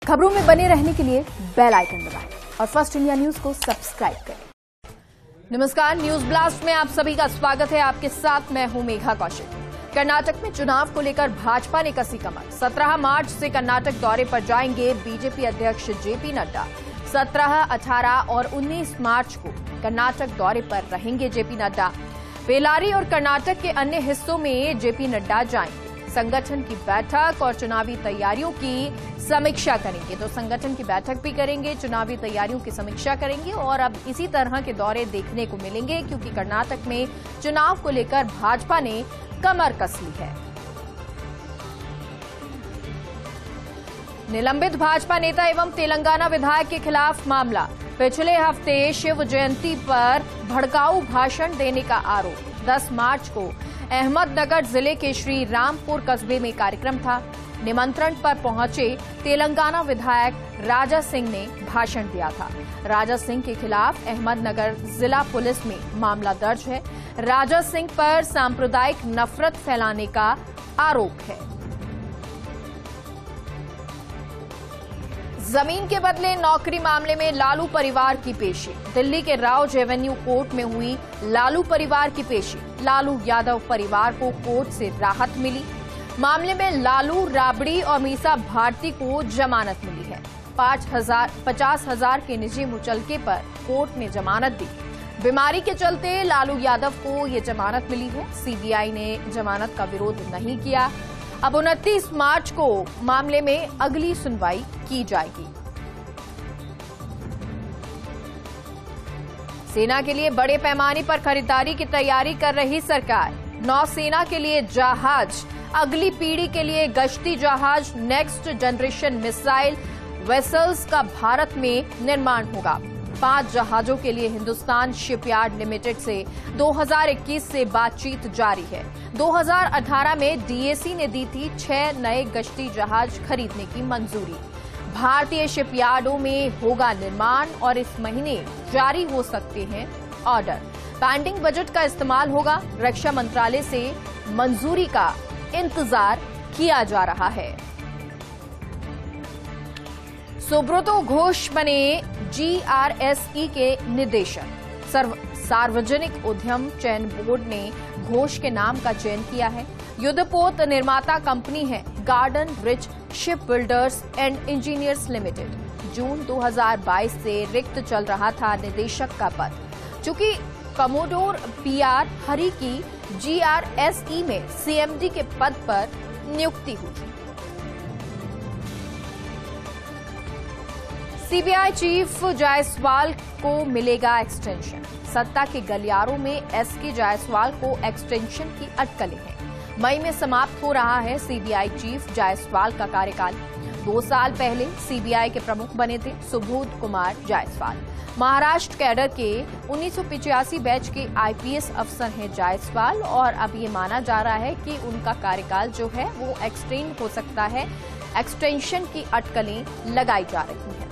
खबरों में बने रहने के लिए बेल आइकन दबाएं और फर्स्ट इंडिया न्यूज को सब्सक्राइब करें। नमस्कार, न्यूज ब्लास्ट में आप सभी का स्वागत है। आपके साथ मैं हूं मेघा कौशिक। कर्नाटक में चुनाव को लेकर भाजपा ने कसी कमर। 17 मार्च से कर्नाटक दौरे पर जाएंगे बीजेपी अध्यक्ष जेपी नड्डा। 17, 18 और 19 मार्च को कर्नाटक दौरे पर रहेंगे जेपी नड्डा। बेलारी और कर्नाटक के अन्य हिस्सों में जेपी नड्डा जाएंगे। संगठन की बैठक और चुनावी तैयारियों की समीक्षा करेंगे। तो संगठन की बैठक भी करेंगे, चुनावी तैयारियों की समीक्षा करेंगे और अब इसी तरह के दौरे देखने को मिलेंगे क्योंकि कर्नाटक में चुनाव को लेकर भाजपा ने कमर कस ली है। निलंबित भाजपा नेता एवं तेलंगाना विधायक के खिलाफ मामला। पिछले हफ्ते शिव जयंती पर भड़काऊ भाषण देने का आरोप। 10 मार्च को अहमदनगर जिले के श्री रामपुर कस्बे में कार्यक्रम था। निमंत्रण पर पहुंचे तेलंगाना विधायक राजा सिंह ने भाषण दिया था। राजा सिंह के खिलाफ अहमदनगर जिला पुलिस में मामला दर्ज है। राजा सिंह पर सांप्रदायिक नफरत फैलाने का आरोप है। जमीन के बदले नौकरी मामले में लालू परिवार की पेशी। दिल्ली के राउज एवेन्यू कोर्ट में हुई लालू परिवार की पेशी। लालू यादव परिवार को कोर्ट से राहत मिली। मामले में लालू, राबड़ी और मीसा भारती को जमानत मिली है। 50,000 के निजी मुचलके पर कोर्ट ने जमानत दी। बीमारी के चलते लालू यादव को ये जमानत मिली है। सीबीआई ने जमानत का विरोध नहीं किया। अब 29 मार्च को मामले में अगली सुनवाई की जाएगी। सेना के लिए बड़े पैमाने पर खरीदारी की तैयारी कर रही सरकार। नौसेना के लिए जहाज, अगली पीढ़ी के लिए गश्ती जहाज, नेक्स्ट जनरेशन मिसाइल वेसल्स का भारत में निर्माण होगा। 5 जहाजों के लिए हिंदुस्तान शिपयार्ड लिमिटेड से 2021 से बातचीत जारी है। 2018 में डीएसी ने दी थी 6 नए गश्ती जहाज खरीदने की मंजूरी। भारतीय शिपयार्डों में होगा निर्माण और इस महीने जारी हो सकते हैं ऑर्डर। पेंडिंग बजट का इस्तेमाल होगा। रक्षा मंत्रालय से मंजूरी का इंतजार किया जा रहा है। सुब्रतो घोष बने जीआरएसई के निदेशक। सार्वजनिक उद्यम चयन बोर्ड ने घोष के नाम का चयन किया है। युद्धपोत निर्माता कंपनी है Garden Reach Shipbuilders and Engineers Limited. June 2022 से रिक्त चल रहा था निदेशक का पद। चूंकि कमोडोर पीआर हरी की जीआरएसई में सीएमडी के पद पर नियुक्ति हुई। सीबीआई चीफ जायसवाल को मिलेगा एक्सटेंशन। सत्ता के गलियारों में एसके जायसवाल को एक्सटेंशन की अटकलें हैं। मई में समाप्त हो रहा है सीबीआई चीफ जायसवाल का कार्यकाल। 2 साल पहले सीबीआई के प्रमुख बने थे सुबोध कुमार जायसवाल। महाराष्ट्र कैडर के 1985 बैच के आईपीएस अफसर हैं जायसवाल और अब ये माना जा रहा है कि उनका कार्यकाल जो है वो एक्सटेंड हो सकता है। एक्सटेंशन की अटकलें लगाई जा रही हैं।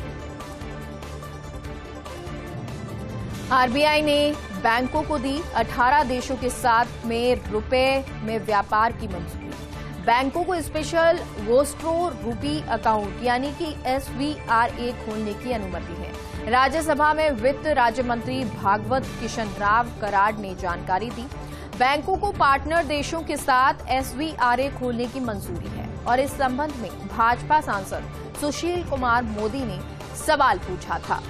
आरबीआई ने बैंकों को दी 18 देशों के साथ में रुपए में व्यापार की मंजूरी। बैंकों को स्पेशल वोस्ट्रो रूपी अकाउंट यानी कि SVRA खोलने की अनुमति है। राज्यसभा में वित्त राज्य मंत्री भागवत किशन राव कराड़ ने जानकारी दी। बैंकों को पार्टनर देशों के साथ SVRA खोलने की मंजूरी है और इस संबंध में भाजपा सांसद सुशील कुमार मोदी ने सवाल पूछा था।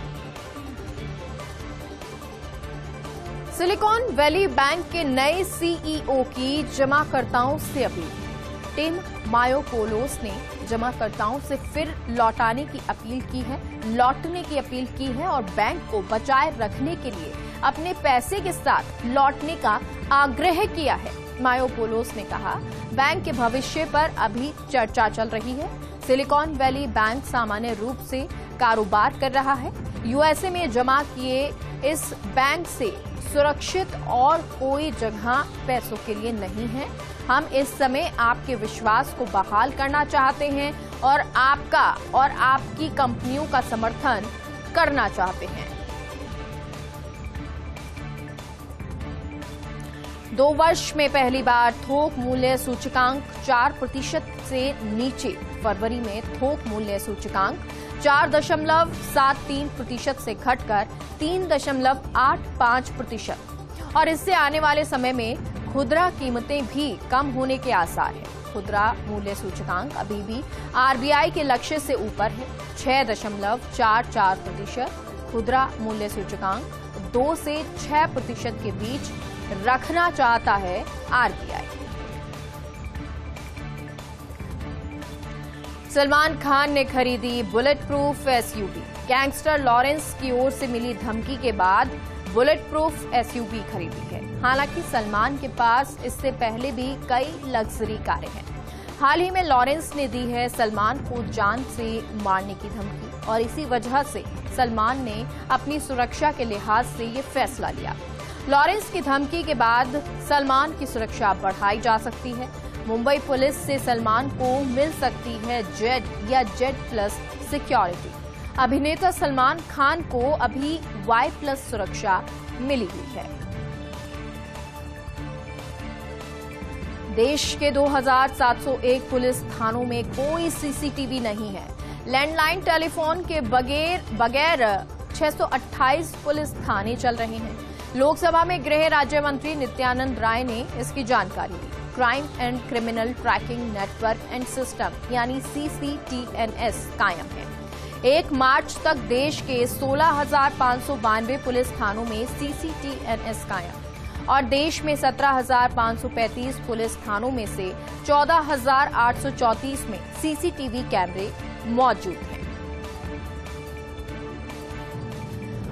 सिलिकॉन वैली बैंक के नए सीईओ की जमाकर्ताओं से अपील। टिम मायोपोलोस ने जमाकर्ताओं से फिर लौटने की अपील की है और बैंक को बचाए रखने के लिए अपने पैसे के साथ लौटने का आग्रह किया है। मायोपोलोस ने कहा, बैंक के भविष्य पर अभी चर्चा चल रही है। सिलिकॉन वैली बैंक सामान्य रूप से कारोबार कर रहा है। यूएसए में जमा किए इस बैंक से सुरक्षित और कोई जगह पैसों के लिए नहीं है। हम इस समय आपके विश्वास को बहाल करना चाहते हैं और आपका और आपकी कंपनियों का समर्थन करना चाहते हैं। 2 वर्ष में पहली बार थोक मूल्य सूचकांक 4% से नीचे फरवरी में थोक मूल्य सूचकांक 4.73% से घटकर 3.85% और इससे आने वाले समय में खुदरा कीमतें भी कम होने के आसार हैं। खुदरा मूल्य सूचकांक अभी भी आरबीआई के लक्ष्य से ऊपर है, 6.44%। खुदरा मूल्य सूचकांक 2 से 6% के बीच रखना चाहता है आरबीआई। सलमान खान ने खरीदी bullet proof SUV. Gangster Lawrence की ओर से मिली धमकी के बाद बुलेट प्रूफ एसयूवी खरीदी है। हालांकि सलमान के पास इससे पहले भी कई लग्जरी कारें हैं। हाल ही में लॉरेंस ने दी है सलमान को जान से मारने की धमकी और इसी वजह से सलमान ने अपनी सुरक्षा के लिहाज से ये फैसला लिया। लॉरेंस की धमकी के बाद सलमान की सुरक्षा बढ़ाई जा सकती है। मुंबई पुलिस से सलमान को मिल सकती है जेड या जेड प्लस सिक्योरिटी। अभिनेता सलमान खान को अभी वाई प्लस सुरक्षा मिली हुई है। देश के 2701 पुलिस थानों में कोई सीसीटीवी नहीं है। लैंडलाइन टेलीफोन के बगैर 628 पुलिस थाने चल रहे हैं। लोकसभा में गृह राज्य मंत्री नित्यानंद राय ने इसकी जानकारी दी। Crime and criminal tracking network and system यानी CCTNS कायम है। 1 मार्च तक देश के 16,592 पुलिस थानों में CCTNS कायम और देश में 17,535 पुलिस थानों में से 14,834 में सीसीटीवी कैमरे मौजूद हैं।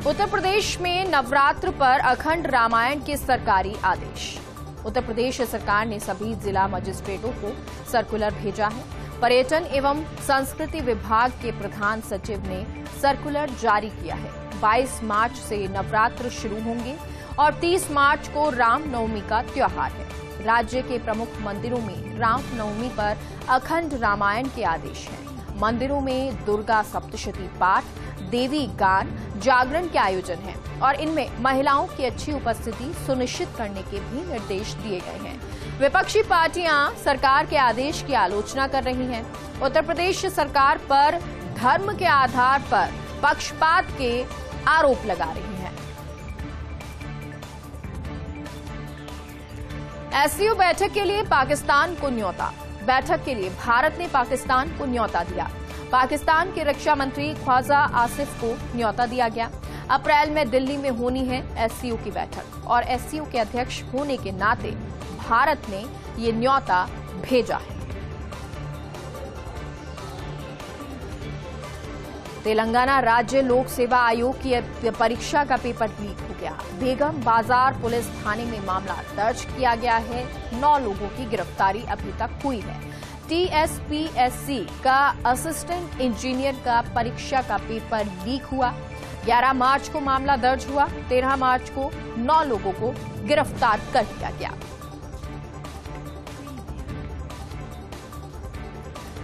उत्तर प्रदेश में नवरात्र पर अखंड रामायण के सरकारी आदेश। उत्तर प्रदेश सरकार ने सभी जिला मजिस्ट्रेटों को सर्कुलर भेजा है। पर्यटन एवं संस्कृति विभाग के प्रधान सचिव ने सर्कुलर जारी किया है। 22 मार्च से नवरात्र शुरू होंगे और 30 मार्च को रामनवमी का त्योहार है। राज्य के प्रमुख मंदिरों में रामनवमी पर अखंड रामायण के आदेश हैं। मंदिरों में दुर्गा सप्तशती पाठ, देवी गान, जागरण के आयोजन हैं और इनमें महिलाओं की अच्छी उपस्थिति सुनिश्चित करने के भी निर्देश दिए गए हैं। विपक्षी पार्टियां सरकार के आदेश की आलोचना कर रही हैं। उत्तर प्रदेश सरकार पर धर्म के आधार पर पक्षपात के आरोप लगा रही हैं। एससीओ बैठक के लिए पाकिस्तान को न्योता। बैठक के लिए भारत ने पाकिस्तान को न्योता दिया। पाकिस्तान के रक्षा मंत्री ख्वाजा आसिफ को न्योता दिया गया। अप्रैल में दिल्ली में होनी है एससीओ की बैठक और एससीओ के अध्यक्ष होने के नाते भारत ने ये न्योता भेजा है। तेलंगाना राज्य लोक सेवा आयोग की परीक्षा का पेपर लीक हो गया। बेगम बाजार पुलिस थाने में मामला दर्ज किया गया है। 9 लोगों की गिरफ्तारी अभी तक हुई है। TSPSC का असिस्टेंट इंजीनियर का परीक्षा का पेपर लीक हुआ। 11 मार्च को मामला दर्ज हुआ। 13 मार्च को 9 लोगों को गिरफ्तार कर लिया गया।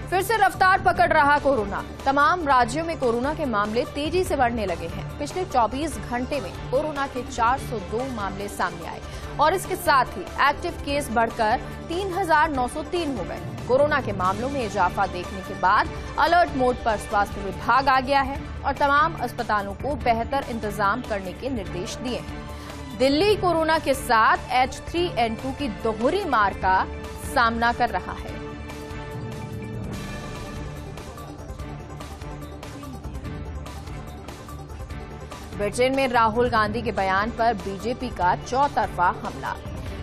फिर से रफ्तार पकड़ रहा कोरोना। तमाम राज्यों में कोरोना के मामले तेजी से बढ़ने लगे हैं। पिछले 24 घंटे में कोरोना के 402 मामले सामने आए और इसके साथ ही एक्टिव केस बढ़कर 3,903 हो गए। कोरोना के मामलों में इजाफा देखने के बाद अलर्ट मोड पर स्वास्थ्य विभाग आ गया है और तमाम अस्पतालों को बेहतर इंतजाम करने के निर्देश दिए हैं। दिल्ली कोरोना के साथ H3N2 की दोहरी मार का सामना कर रहा है। ब्रिटेन में राहुल गांधी के बयान पर बीजेपी का चौतरफा हमला।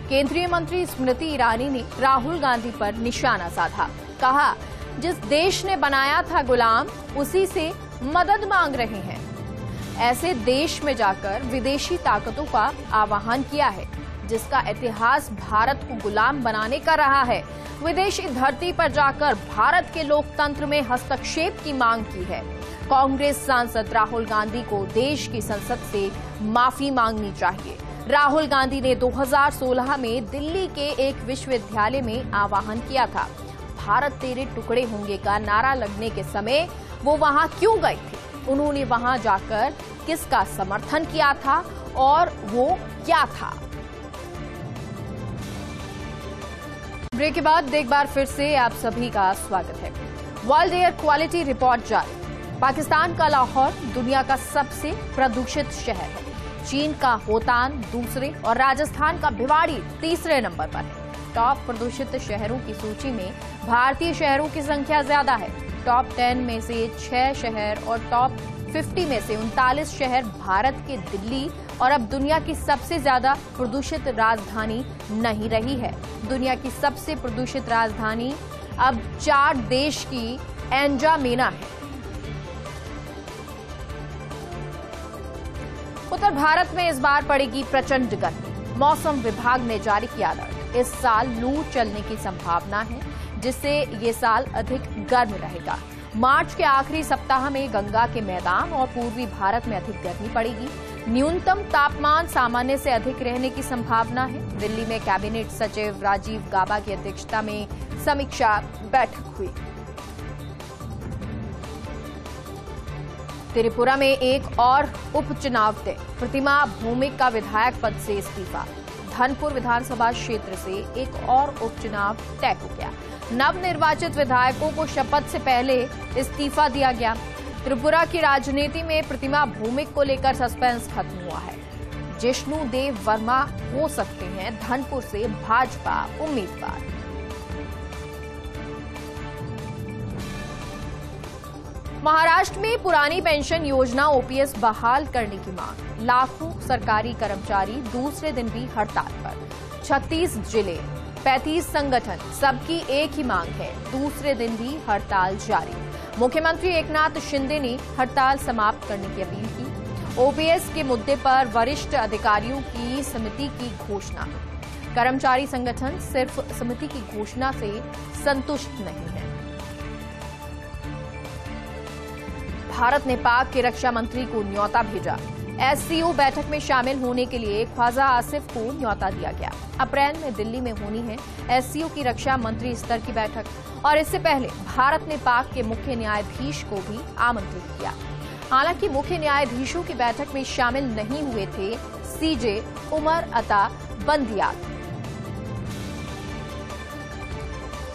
केंद्रीय मंत्री स्मृति ईरानी ने राहुल गांधी पर निशाना साधा। कहा, जिस देश ने बनाया था गुलाम उसी से मदद मांग रहे हैं। ऐसे देश में जाकर विदेशी ताकतों का आह्वान किया है जिसका इतिहास भारत को गुलाम बनाने का रहा है। विदेशी धरती पर जाकर भारत के लोकतंत्र में हस्तक्षेप की मांग की है। कांग्रेस सांसद राहुल गांधी को देश की संसद से माफी मांगनी चाहिए। राहुल गांधी ने 2016 में दिल्ली के एक विश्वविद्यालय में आह्वान किया था। भारत तेरे टुकड़े होंगे का नारा लगने के समय वो वहां क्यों गए थे? उन्होंने वहां जाकर किसका समर्थन किया था और वो क्या था? ब्रेक के बाद एक बार फिर से आप सभी का स्वागत है। वर्ल्ड एयर क्वालिटी रिपोर्ट जारी। पाकिस्तान का लाहौर दुनिया का सबसे प्रदूषित शहर है। चीन का होतान दूसरे और राजस्थान का भिवाड़ी तीसरे नंबर पर है। टॉप प्रदूषित शहरों की सूची में भारतीय शहरों की संख्या ज्यादा है। टॉप 10 में से 6 शहर और टॉप 50 में से 39 शहर भारत के दिल्ली और अब दुनिया की सबसे ज्यादा प्रदूषित राजधानी नहीं रही है। दुनिया की सबसे प्रदूषित राजधानी अब 4 देश की एंजामेना है। उत्तर भारत में इस बार पड़ेगी प्रचंड गर्मी। मौसम विभाग ने जारी किया अलर्ट। इस साल लू चलने की संभावना है, जिससे ये साल अधिक गर्म रहेगा। मार्च के आखिरी सप्ताह में गंगा के मैदान और पूर्वी भारत में अधिक गर्मी पड़ेगी। न्यूनतम तापमान सामान्य से अधिक रहने की संभावना है। दिल्ली में कैबिनेट सचिव राजीव गाबा की अध्यक्षता में समीक्षा बैठक हुई। त्रिपुरा में एक और उपचुनाव तय। प्रतिमा भौमिक का विधायक पद से इस्तीफा। धनपुर विधानसभा क्षेत्र से एक और उपचुनाव तय हो गया। नवनिर्वाचित विधायकों को शपथ से पहले इस्तीफा दिया गया। त्रिपुरा की राजनीति में प्रतिमा भौमिक को लेकर सस्पेंस खत्म हुआ है। जिष्णु देव वर्मा हो सकते हैं धनपुर से भाजपा उम्मीदवार। महाराष्ट्र में पुरानी पेंशन योजना ओपीएस बहाल करने की मांग। लाखों सरकारी कर्मचारी दूसरे दिन भी हड़ताल पर। 36 जिले, 35 संगठन, सबकी एक ही मांग है। दूसरे दिन भी हड़ताल जारी। मुख्यमंत्री एकनाथ शिंदे ने हड़ताल समाप्त करने की अपील की। ओपीएस के मुद्दे पर वरिष्ठ अधिकारियों की समिति की घोषणा। कर्मचारी संगठन सिर्फ समिति की घोषणा से संतुष्ट नहीं है। भारत ने पाक के रक्षा मंत्री को न्योता भेजा। एससीओ बैठक में शामिल होने के लिए ख्वाजा आसिफ को न्योता दिया गया। अप्रैल में दिल्ली में होनी है एससीओ की रक्षा मंत्री स्तर की बैठक और इससे पहले भारत ने पाक के मुख्य न्यायाधीश को भी आमंत्रित किया। हालांकि मुख्य न्यायाधीशों की बैठक में शामिल नहीं हुए थे सीजे उमर अता बंदियाल।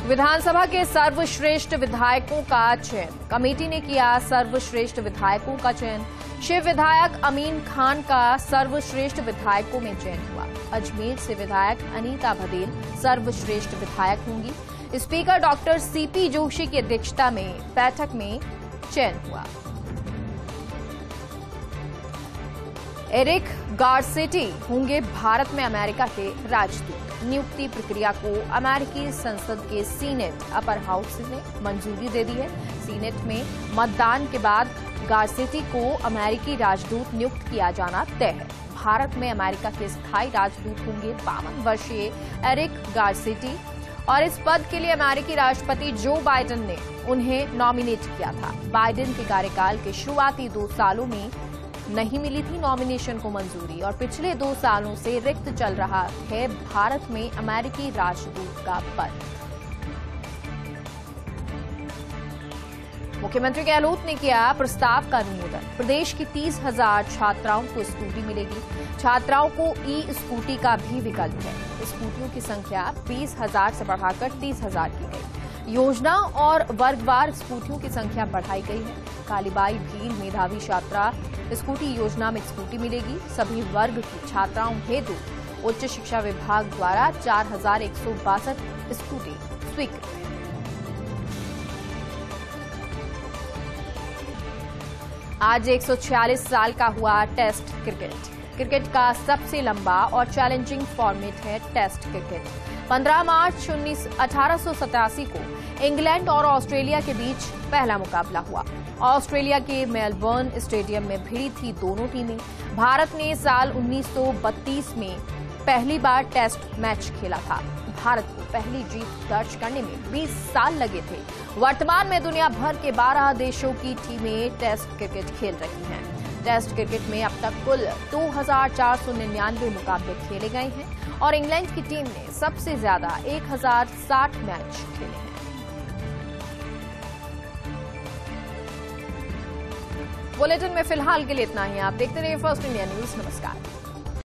विधानसभा के सर्वश्रेष्ठ विधायकों का चयन। कमेटी ने किया सर्वश्रेष्ठ विधायकों का चयन। शिव विधायक अमीन खान का सर्वश्रेष्ठ विधायकों में चयन हुआ। अजमेर से विधायक अनीता भदेल सर्वश्रेष्ठ विधायक होंगी। स्पीकर डॉक्टर सीपी जोशी की अध्यक्षता में बैठक में चयन हुआ। एरिक गारसेटी होंगे भारत में अमेरिका के राजदूत। नियुक्ति प्रक्रिया को अमेरिकी संसद के सीनेट अपर हाउस ने मंजूरी दे दी है। सीनेट में मतदान के बाद गारसेटी को अमेरिकी राजदूत नियुक्त किया जाना तय है। भारत में अमेरिका के स्थायी राजदूत होंगे 52 वर्षीय एरिक गारसेटी और इस पद के लिए अमेरिकी राष्ट्रपति जो बाइडेन ने उन्हें नॉमिनेट किया था। बाइडेन के कार्यकाल के शुरुआती 2 सालों में नहीं मिली थी नॉमिनेशन को मंजूरी और पिछले 2 सालों से रिक्त चल रहा है भारत में अमेरिकी राजदूत का पद। मुख्यमंत्री गहलोत ने किया प्रस्ताव का अनुमोदन। प्रदेश की 30,000 छात्राओं को स्कूटी मिलेगी। छात्राओं को ई स्कूटी का भी विकल्प है। स्कूटियों की संख्या 20,000 से बढ़ाकर 30,000 की गई। योजना और वर्गवार स्कूटियों की संख्या बढ़ाई गई है। कालीबाई भील मेधावी छात्रा स्कूटी योजना में स्कूटी मिलेगी। सभी वर्ग की छात्राओं हेतु उच्च शिक्षा विभाग द्वारा 4,162 स्कूटी स्वीकृत है। आज 146 साल का हुआ टेस्ट क्रिकेट। क्रिकेट का सबसे लंबा और चैलेंजिंग फॉर्मेट है टेस्ट क्रिकेट। 15 मार्च 1887 को इंग्लैंड और ऑस्ट्रेलिया के बीच पहला मुकाबला हुआ। ऑस्ट्रेलिया के मेलबर्न स्टेडियम में भिड़ी थी दोनों टीमें। भारत ने साल 1932 में पहली बार टेस्ट मैच खेला था। भारत को पहली जीत दर्ज करने में 20 साल लगे थे। वर्तमान में दुनिया भर के 12 देशों की टीमें टेस्ट क्रिकेट खेल रही हैं। टेस्ट क्रिकेट में अब तक कुल 2,499 मुकाबले खेले गए हैं और इंग्लैंड की टीम ने सबसे ज्यादा 1,060 मैच खेले हैं। बुलेटिन में फिलहाल के लिए इतना ही। आप देखते रहिए फर्स्ट इंडिया न्यूज। नमस्कार।